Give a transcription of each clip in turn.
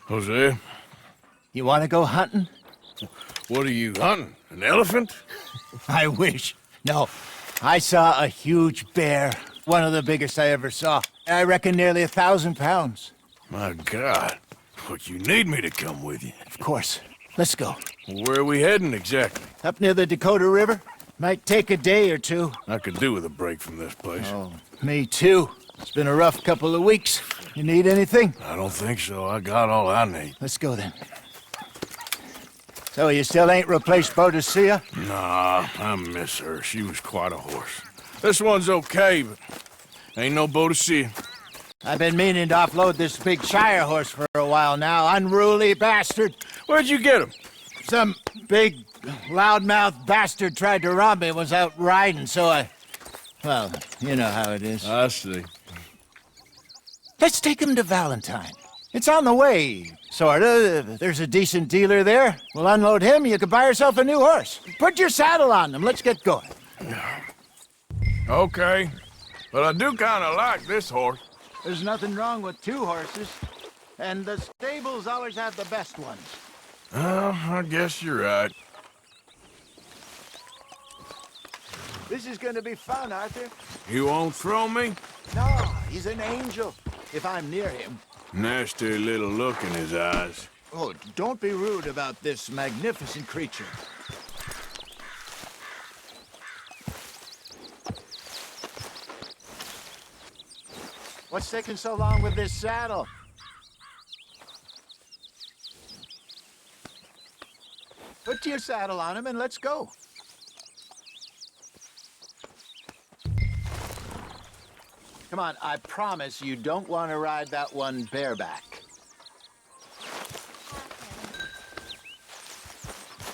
Jose, You want to go hunting? what are you hunting? An elephant? I wish. No, I saw a huge bear. One of the biggest I ever saw. I reckon nearly 1,000 pounds. My God. What, you need me to come with you? Of course. Let's go. Where are we heading exactly? Up near the Dakota River. Might take a day or two. I could do with a break from this place. Oh, me too. It's been a rough couple of weeks. You need anything? I don't think so. I got all I need. Let's go then. So you still ain't replaced Boadicea? Nah, I miss her. She was quite a horse. This one's okay, but ain't no Boadicea. I've been meaning to offload this big Shire horse for a while now. Unruly bastard. Where'd you get him? Some big, loudmouth bastard tried to rob me and was out riding, so I... Well, you know how it is. I see. Let's take him to Valentine. It's on the way, sorta. There's a decent dealer there. We'll unload him, you can buy yourself a new horse. Put your saddle on him, let's get going. Okay, but I do kind of like this horse. There's nothing wrong with two horses, and the stables always have the best ones. Oh, I guess you're right. This is gonna be fun, Arthur. You won't throw me? No, he's an angel, if I'm near him. Nasty little look in his eyes. Oh, don't be rude about this magnificent creature. What's taking so long with this saddle? Put your saddle on him and let's go. Come on, I promise you don't want to ride that one bareback.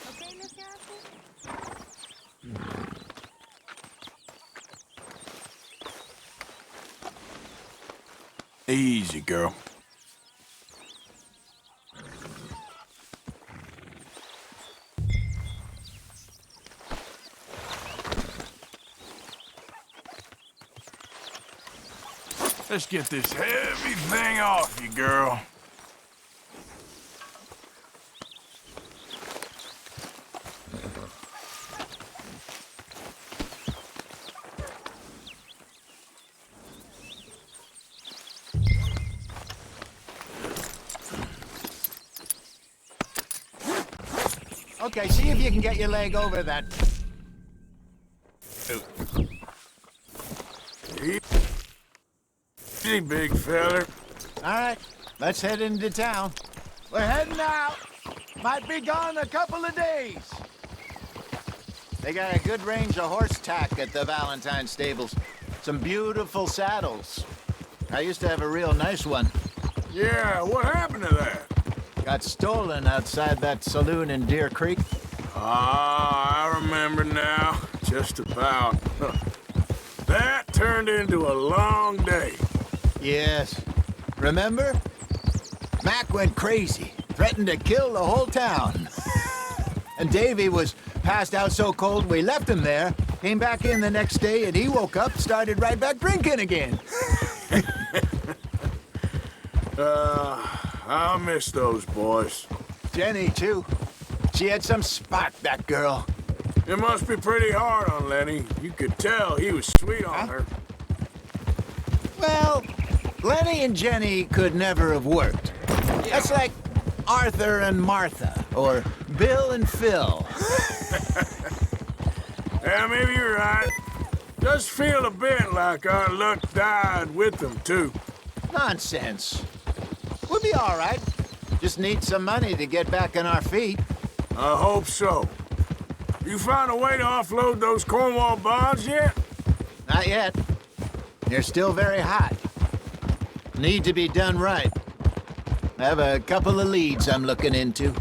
Okay, Mr. Arthur? Easy, girl. Let's get this heavy thing off you, girl. Okay, see if you can get your leg over that. Easy, big feller. All right, let's head into town. We're heading out. Might be gone a couple of days. They got a good range of horse tack at the Valentine stables. Some beautiful saddles. I used to have a real nice one. Yeah, what happened to that? Got stolen outside that saloon in Deer Creek. Ah, I remember now. Just about. That turned into a long day. Yes. Remember? Mac went crazy, threatened to kill the whole town. And Davy was passed out so cold we left him there, came back in the next day, and he woke up, started right back drinking again. I'll miss those boys. Jenny, too. She had some spark, that girl. It must be pretty hard on Lenny. You could tell he was sweet on her. Well, Lenny and Jenny could never have worked. That's like Arthur and Martha, or Bill and Phil. Yeah, maybe you're right. Does feel a bit like our luck died with them, too. Nonsense. We'll be all right. Just need some money to get back on our feet. I hope so. You found a way to offload those Cornwall bonds yet? Not yet. They're still very hot. Need to be done right. I have a couple of leads I'm looking into.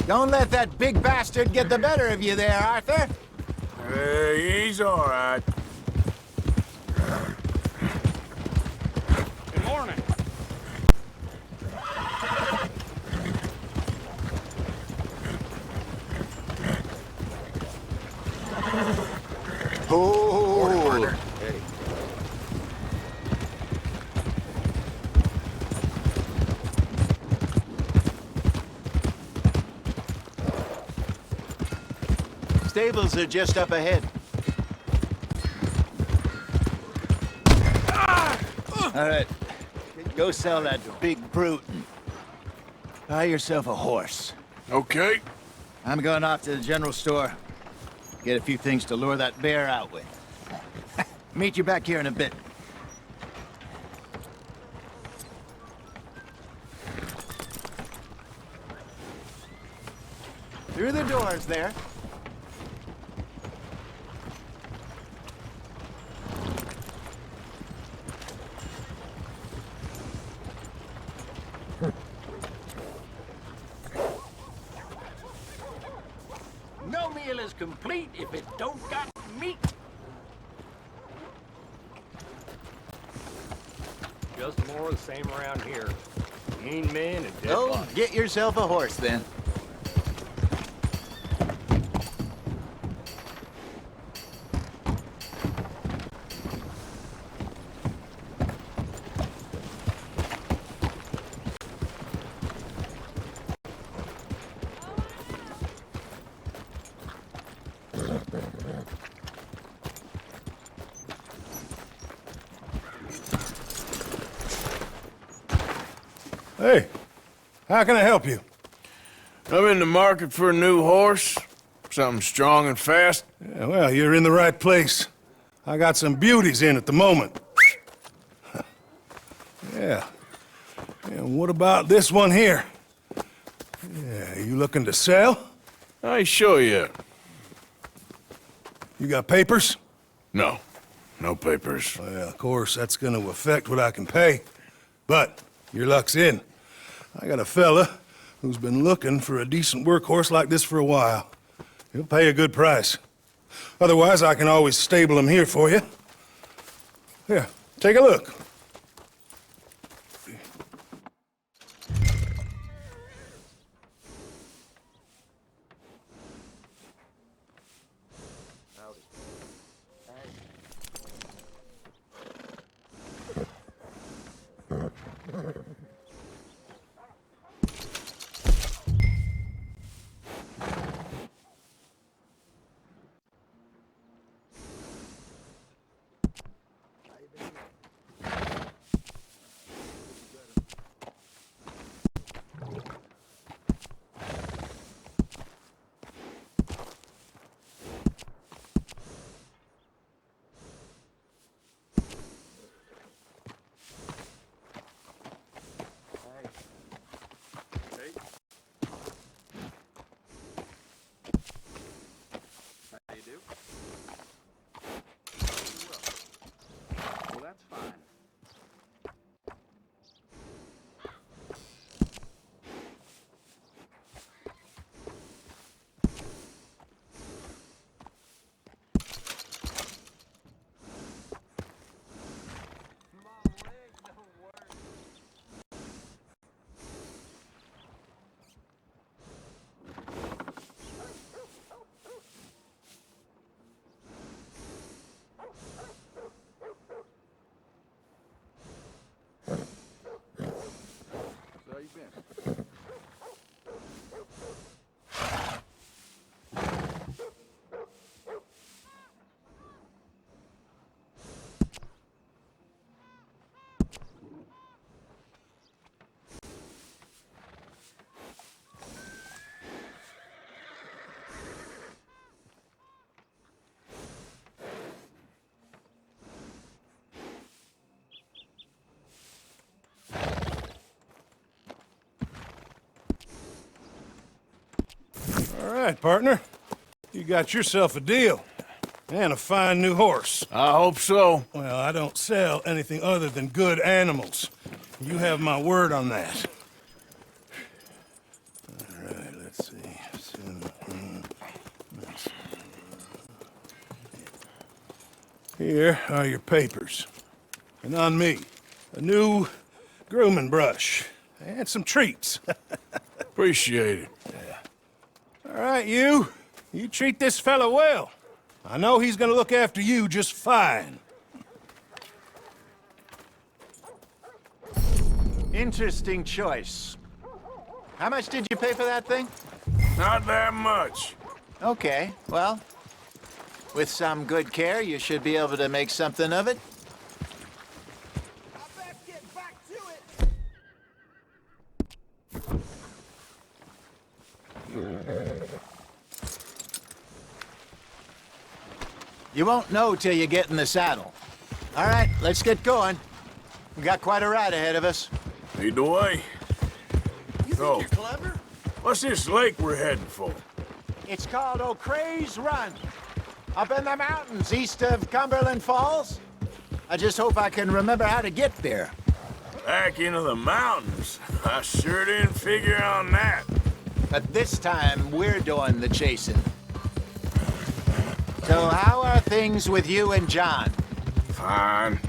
Don't let that big bastard get the better of you there, Arthur. Hey, he's all right. Good morning. Oh, stables are just up ahead. All right, go sell that big brute and buy yourself a horse. Okay. I'm going off to the general store. Get a few things to lure that bear out with. Meet you back here in a bit. Through the doors there. No meal is complete if it don't got meat. Just more of the same around here. Mean men and dead Oh, bodies. get yourself a horse then. Hey, how can I help you? I'm in the market for a new horse. Something strong and fast. Yeah, well, you're in the right place. I got some beauties in at the moment. Yeah. And what about this one here? Yeah, you looking to sell? I ain't sure yet. You got papers? No. No papers. Well, of course, that's gonna affect what I can pay. But your luck's in. I got a fella who's been looking for a decent workhorse like this for a while. He'll pay a good price. Otherwise, I can always stable him here for you. Here, take a look. How you do? Well, that's fine. So you been? All right, partner. You got yourself a deal. And a fine new horse. I hope so. Well, I don't sell anything other than good animals. You have my word on that. All right, let's see. Here are your papers. And on me, a new grooming brush and some treats. Appreciate it. All right, you. You treat this fella well. I know he's gonna look after you just fine. Interesting choice. How much did you pay for that thing? Not that much. Okay, well, with some good care, you should be able to make something of it. I best get back to it. You won't know till you get in the saddle. All right, let's get going. We got quite a ride ahead of us. Lead the way. You think So- you're clever? What's this lake we're heading for? It's called O'Creagh's Run, up in the mountains east of Cumberland Falls. I just hope I can remember how to get there. Back into the mountains. I sure didn't figure on that. But this time, we're doing the chasing. So how are things with you and John? Fine.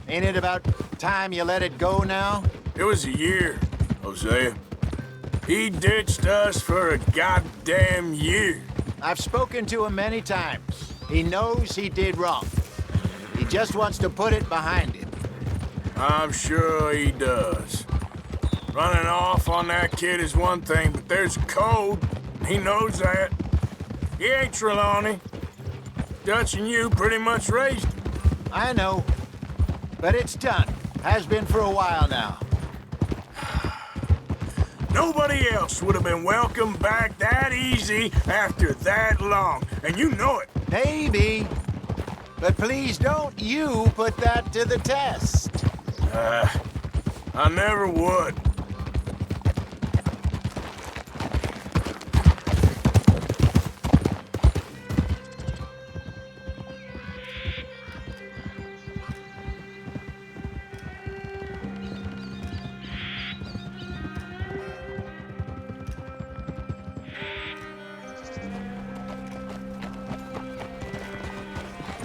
Ain't it about time you let it go now? It was a year, Hosea. He ditched us for a goddamn year. I've spoken to him many times. He knows he did wrong. He just wants to put it behind him. I'm sure he does. Running off on that kid is one thing, but there's a code. He knows that. He ain't Trelawney. Dutch and you pretty much raised him. I know. But it's done. Has been for a while now. Nobody else would have been welcomed back that easy after that long, and you know it. Maybe. But please don't you put that to the test. I never would.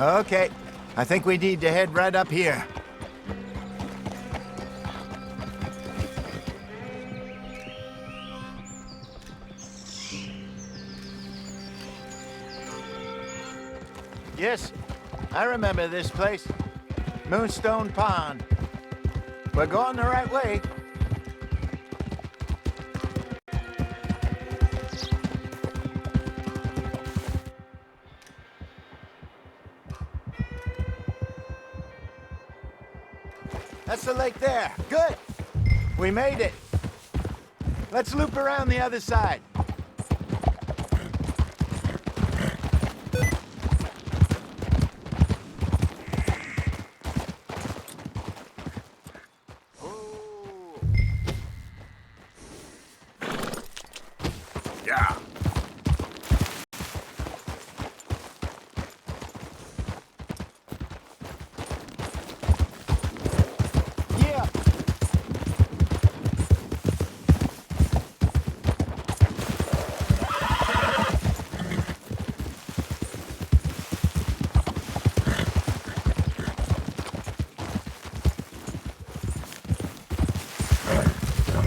Okay. I think we need to head right up here. Yes, I remember this place. Moonstone Pond. We're going the right way. That's the lake there. Good. We made it. Let's loop around the other side. Yeah. Yeah.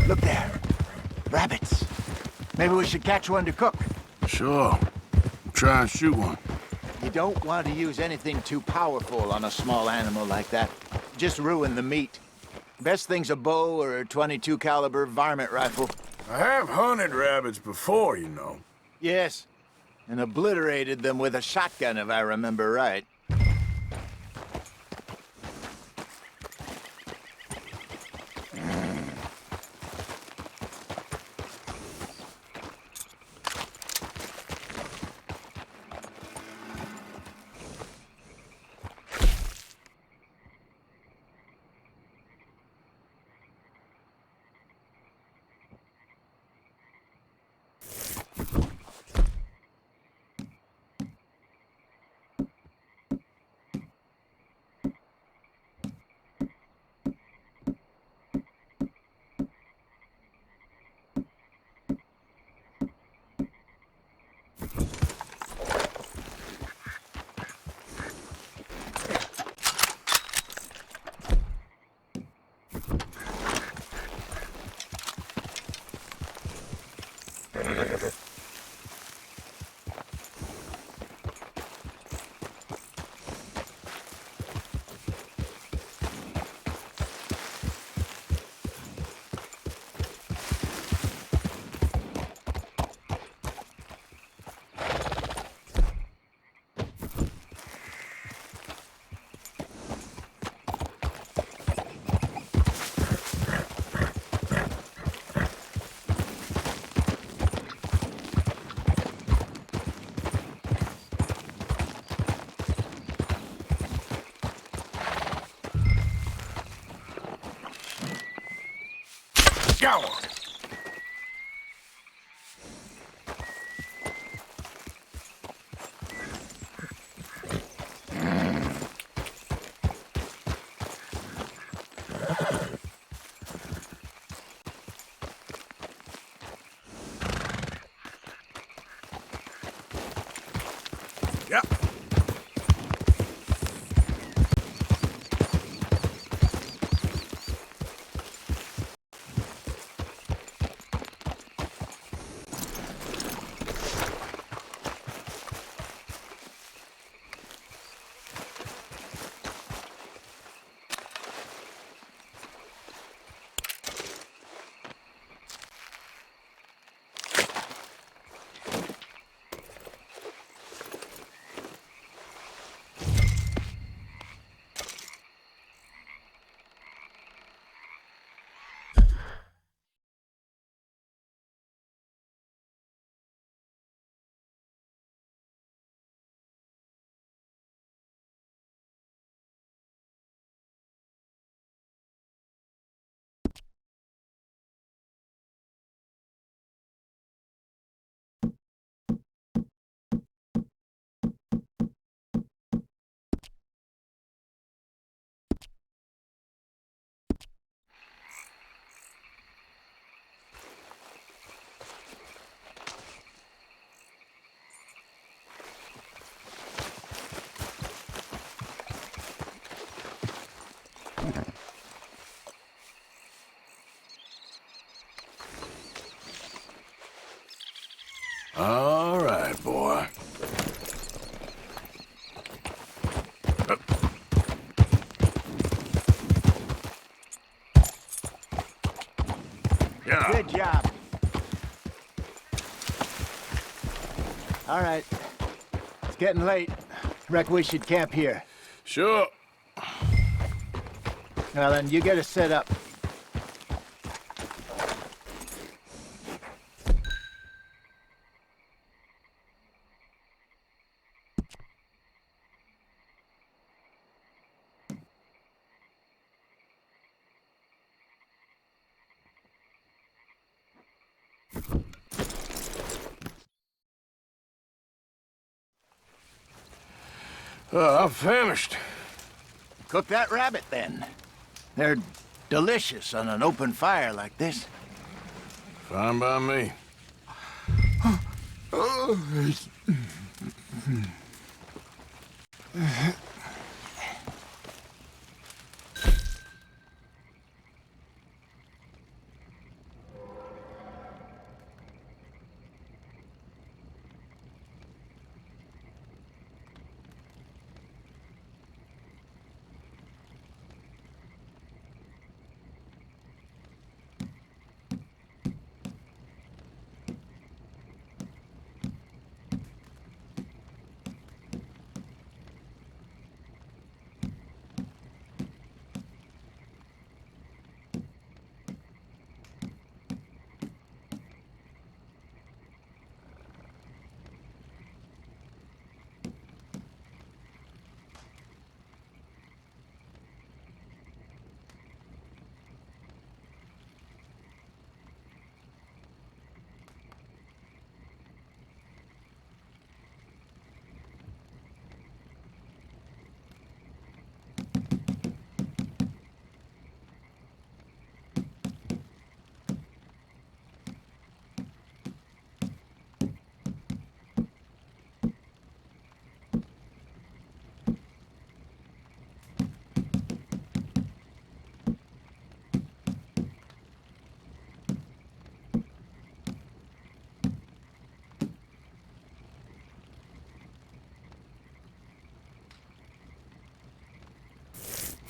Look there. Rabbits. Maybe we should catch one to cook. Sure. Try and shoot one. You don't want to use anything too powerful on a small animal like that. Just ruin the meat. Best thing's a bow or a .22 caliber varmint rifle. I have hunted rabbits before, you know. Yes, and obliterated them with a shotgun if I remember right. Go on. Yeah. All right, boy. Up. Yeah. Good job. All right. It's getting late. Reckon we should camp here. Sure. Well, then you get us set up. I'm famished. Cook that rabbit, then. They're delicious on an open fire like this. Fine by me.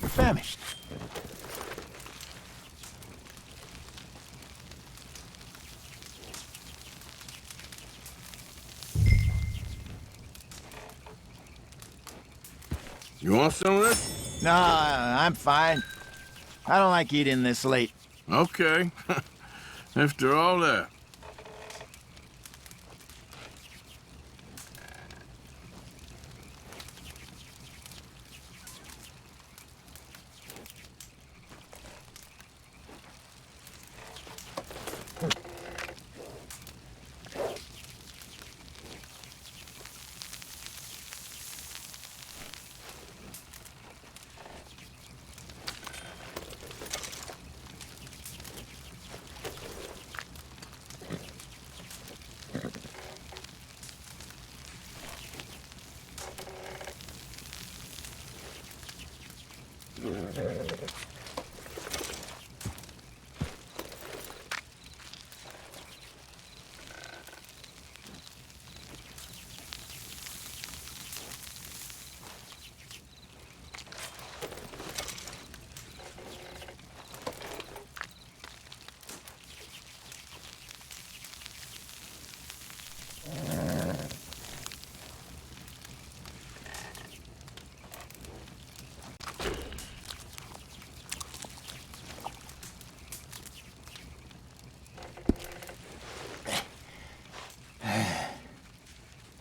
We're famished. You want some of this? No, I'm fine. I don't like eating this late. Okay. After all that.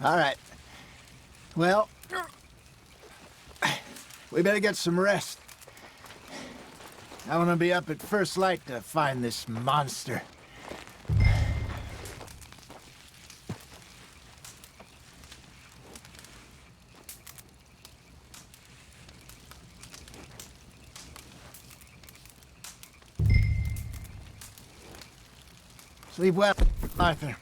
All right. Well, we better get some rest. I want to be up at first light to find this monster. Sleep well, Arthur.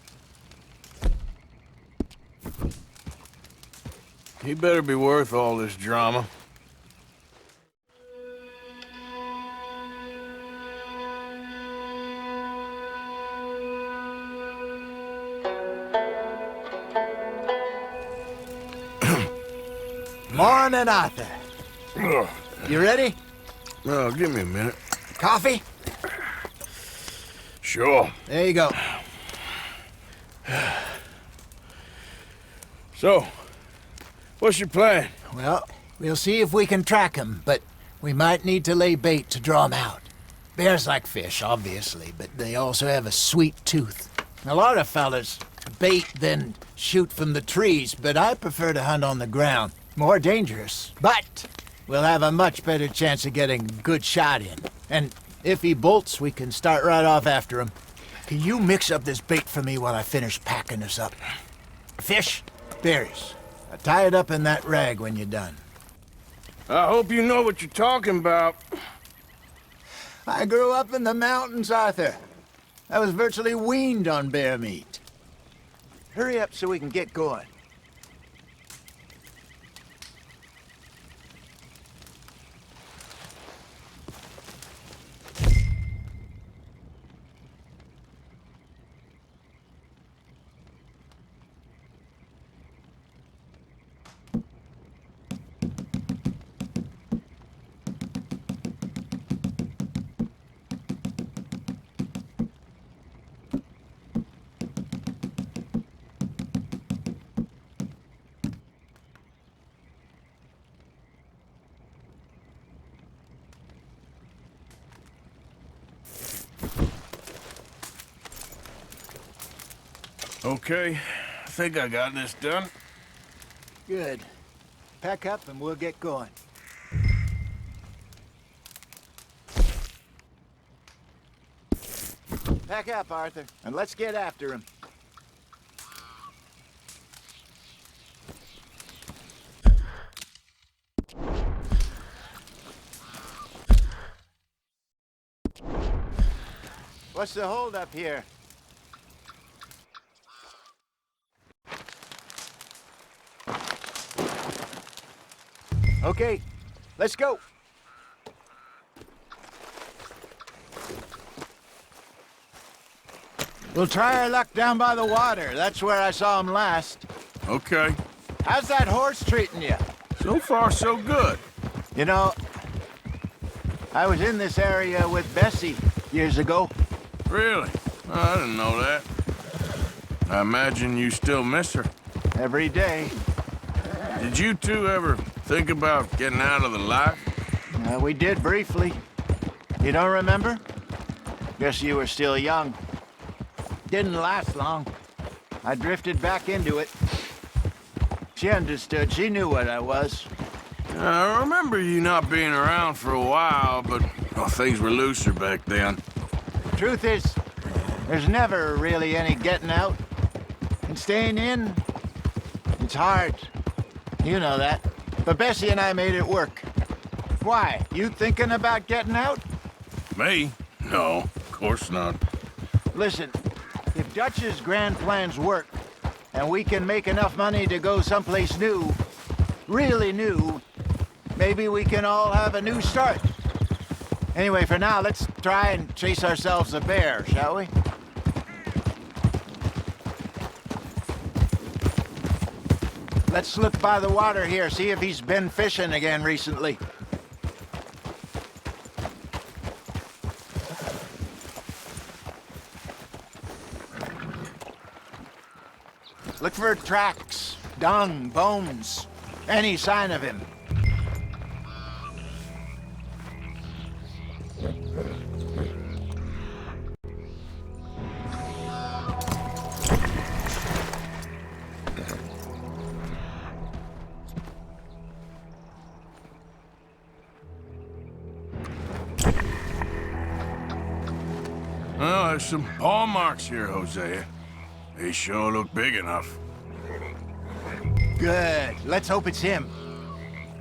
He better be worth all this drama. Morning, Arthur. Ugh. You ready? Well, give me a minute. Coffee? Sure. There you go. So, what's your plan? Well, we'll see if we can track him, but we might need to lay bait to draw him out. Bears like fish, obviously, but they also have a sweet tooth. A lot of fellas bait, then shoot from the trees, but I prefer to hunt on the ground. More dangerous, but we'll have a much better chance of getting a good shot in. And if he bolts, we can start right off after him. Can you mix up this bait for me while I finish packing this up? Fish, berries. Tie it up in that rag when you're done. I hope you know what you're talking about. I grew up in the mountains, Arthur. I was virtually weaned on bear meat. Hurry up so we can get going. Okay, I think I got this done. Good. Pack up and we'll get going. Pack up, Arthur, and let's get after him. What's the holdup here? Okay, let's go. We'll try our luck down by the water. That's where I saw him last. Okay. How's that horse treating you? So far, so good. You know, I was in this area with Bessie years ago. Really? Oh, I didn't know that. I imagine you still miss her. Every day. Did you two ever think about getting out of the life? We did briefly. You don't remember? Guess you were still young. Didn't last long. I drifted back into it. She understood. She knew what I was. I remember you not being around for a while, but things were looser back then. Truth is, there's never really any getting out. And staying in, it's hard. You know that. But Bessie and I made it work. Why? You thinking about getting out? Me? No, of course not. Listen, if Dutch's grand plans work, and we can make enough money to go someplace new, really new, maybe we can all have a new start. Anyway, for now, let's try and chase ourselves a bear, shall we? Let's look by the water here, see if he's been fishing again recently. Look for tracks, dung, bones, any sign of him. Well, there's some paw marks here, Hosea. They sure look big enough. Good. Let's hope it's him.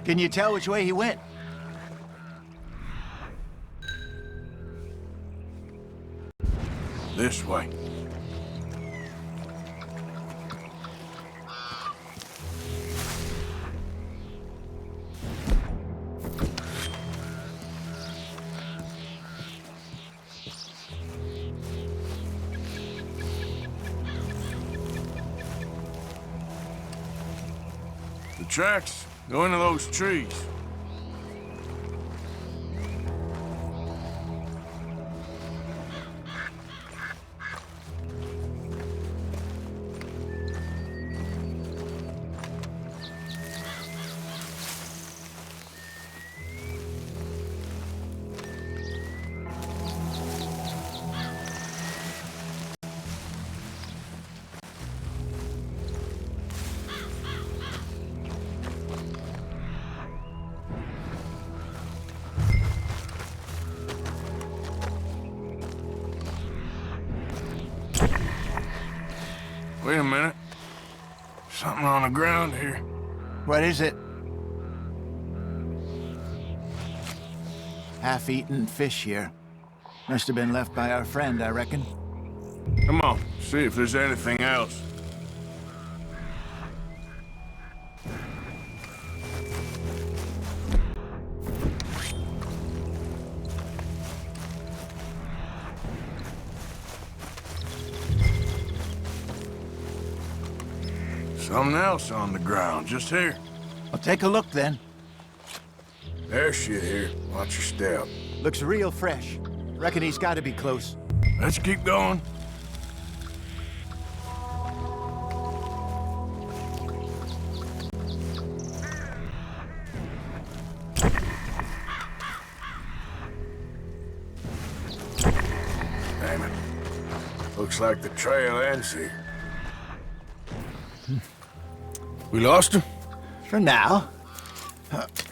Can you tell which way he went? This way. The tracks go into those trees. Wait a minute. Something on the ground here. What is it? Half-eaten fish here. Must have been left by our friend, I reckon. Come on, see if there's anything else. Something else on the ground, just here. I'll take a look then. There's shit here. Watch your step. Looks real fresh. Reckon he's got to be close. Let's keep going. Damn it. Looks like the trail ends here. We lost him? For now.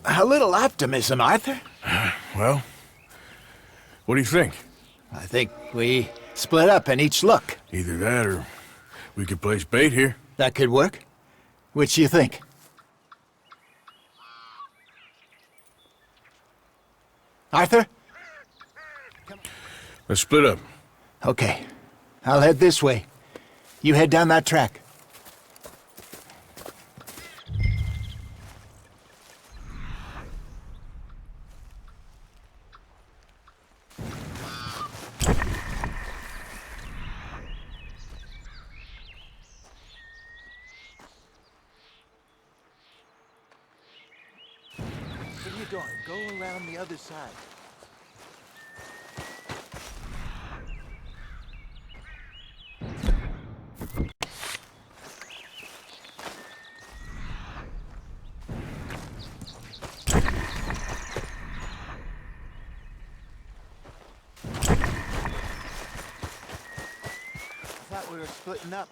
A little optimism, Arthur. Well, what do you think? I think we split up and each look. Either that or we could place bait here. That could work. Which you think? Arthur? Let's split up. Okay. I'll head this way. You head down that track. What are you doing? Go around the other side. I thought we were splitting up.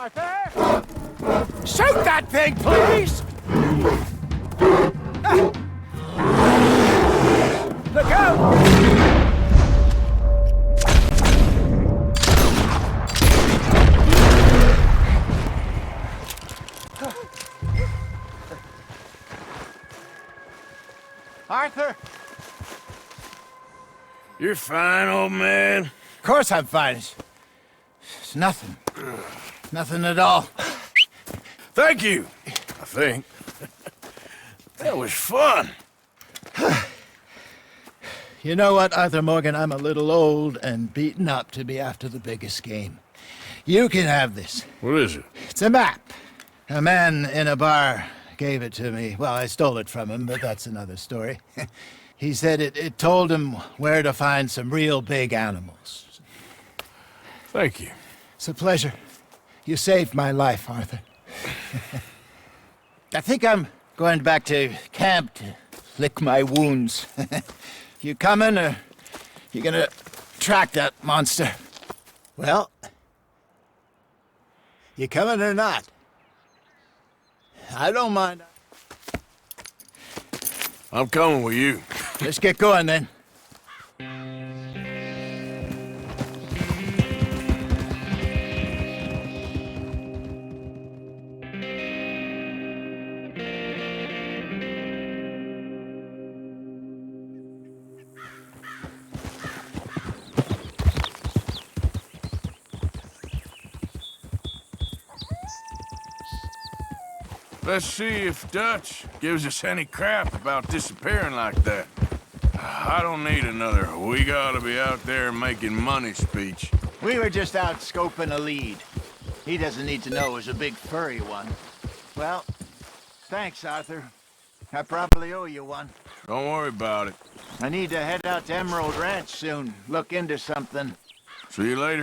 Arthur! Shoot that thing, please! Look out! Arthur! You're fine, old man. Of course I'm fine. It's nothing. Nothing at all. Thank you, I think. That was fun. You know what, Arthur Morgan? I'm a little old and beaten up to be after the biggest game. You can have this. What is it? It's a map. A man in a bar gave it to me. Well, I stole it from him, but that's another story. He said it told him where to find some real big animals. Thank you. It's a pleasure. You saved my life, Arthur. I think I'm going back to camp to lick my wounds. You coming, or you gonna track that monster? Well, you coming or not? I don't mind. I'm coming with you. Let's get going, then. Let's see if Dutch gives us any crap about disappearing like that. I don't need another "we gotta be out there making money" speech. We were just out scoping a lead. He doesn't need to know it was a big furry one. Well, thanks, Arthur. I probably owe you one. Don't worry about it. I need to head out to Emerald Ranch soon, look into something. See you later.